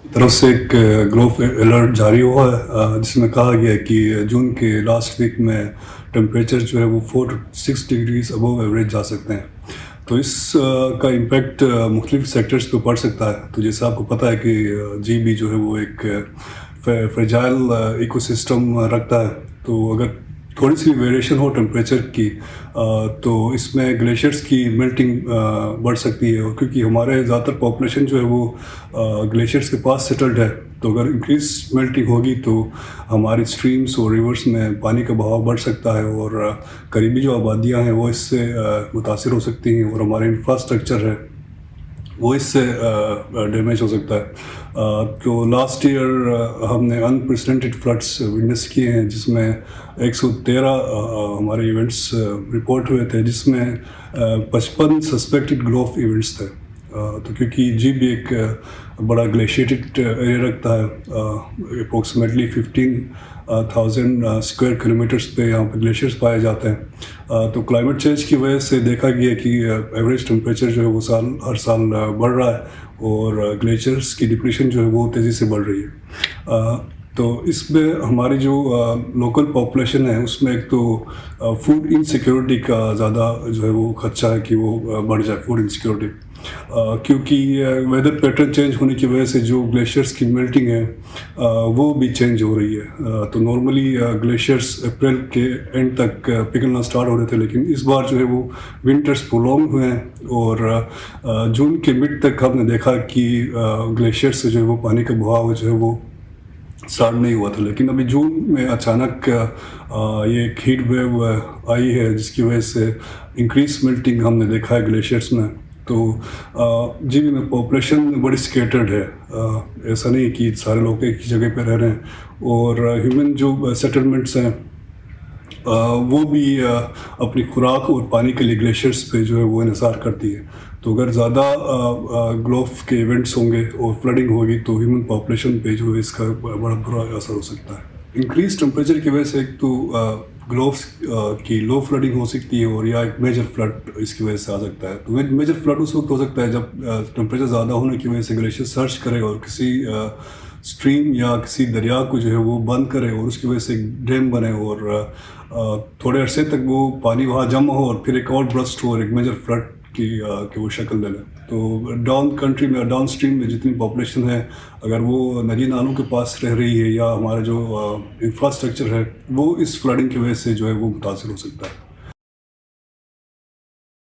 तरफ से एक ग्लोफ अलर्ट जारी हुआ है जिसमें कहा गया है कि जून के लास्ट वीक में टेम्परेचर जो है वो 4 to 6 डिग्रीज अबव एवरेज जा सकते हैं। तो इस का इम्पेक्ट मुख्तलिफ सेक्टर्स पे पड़ सकता है। तो जैसे आपको पता है कि जीबी जो है वो एक फ्रेजाइल इकोसिस्टम रखता है। तो अगर थोड़ी सी वेरिएशन हो टेम्परेचर की तो इसमें ग्लेशियर्स की मेल्टिंग बढ़ सकती है। और क्योंकि हमारे ज़्यादातर पॉपुलेशन जो है वो ग्लेशियर्स के पास सेटल्ड है, तो अगर इंक्रीज मेल्टिंग होगी तो हमारी स्ट्रीम्स और रिवर्स में पानी का बहाव बढ़ सकता है और करीबी जो आबादियाँ हैं वो इससे मुतासिर हो सकती हैं और हमारे इंफ्रास्ट्रक्चर है वो इससे डैमेज हो सकता है। तो लास्ट ईयर हमने अनप्रेसिडेंटेड फ्लड्स विटनेस किए हैं जिसमें 113 हमारे इवेंट्स रिपोर्ट हुए थे, जिसमें 55 सस्पेक्टेड ग्लोफ इवेंट्स थे। तो क्योंकि जी भी एक बड़ा ग्लेशिएटेड एरिया रखता है, अप्रोक्सीमेटली 15,000 स्क्वायर किलोमीटर्स पे यहाँ पर ग्लेशियर्स पाए जाते हैं। तो क्लाइमेट चेंज की वजह से देखा गया कि एवरेज टेम्परेचर जो है वो हर साल बढ़ रहा है और ग्लेशियर्स की डिप्रेशन जो है वो तेज़ी से बढ़ रही है। तो इसमें हमारी जो लोकल पॉपुलेशन है उसमें एक तो फूड इनसिक्योरिटी का ज़्यादा जो है वो खदशा है कि वो बढ़ जाए, फूड इनसिक्योरिटी। क्योंकि वेदर पैटर्न चेंज होने की वजह से जो ग्लेशियर्स की मेल्टिंग है वो भी चेंज हो रही है। तो नॉर्मली ग्लेशियर्स अप्रैल के एंड तक पिघलना स्टार्ट हो रहे थे, लेकिन इस बार जो है वो विंटर्स प्रोलॉन्ग हुए हैं और जून के मिड तक हमने देखा कि ग्लेशियर्स से जो है वो पानी का बहाव जो है वो स्टार्ट नहीं हुआ था। लेकिन अभी जून में अचानक ये एक हीट वेव आई है जिसकी वजह से इंक्रीज मेल्टिंग हमने देखा है ग्लेशियर्स में। तो जीबी में पॉपुलेशन बड़ी स्केटर्ड है, ऐसा नहीं कि सारे लोग एक ही जगह पे रह रहे हैं। और ह्यूमन जो सेटलमेंट्स हैं वो भी अपनी खुराक और पानी के लिए ग्लेशियर्स पे जो है वो इन्हिसार करती है। तो अगर ज़्यादा ग्लोफ के इवेंट्स होंगे और फ्लडिंग होगी तो ह्यूमन पॉपुलेशन पे जो है इसका बड़ा बुरा असर हो सकता है। इंक्रीज टेम्परेचर की वजह से एक तो ग्लोव्स की लो फ्लडिंग हो सकती है और या एक मेजर फ्लड इसकी वजह से आ सकता है। तो मेजर फ्लड उस वक्त हो सकता है जब टेम्परेचर ज़्यादा होने की वजह से ग्लेशियर सर्च करे और किसी स्ट्रीम या किसी दरिया को जो है वो बंद करे और उसकी वजह से एक डैम बने और थोड़े अरसे तक वो पानी वहाँ जमा हो और फिर एक और ब्रस्ट हो और एक मेजर फ्लड की वो शक्ल ले लें। तो डाउन कंट्री में, डाउन स्ट्रीम में जितनी पॉपुलेशन है, अगर वो नदी नालों के पास रह रही है या हमारा जो इंफ्रास्ट्रक्चर है वो इस फ्लडिंग की वजह से जो है वो मुतासर हो सकता है।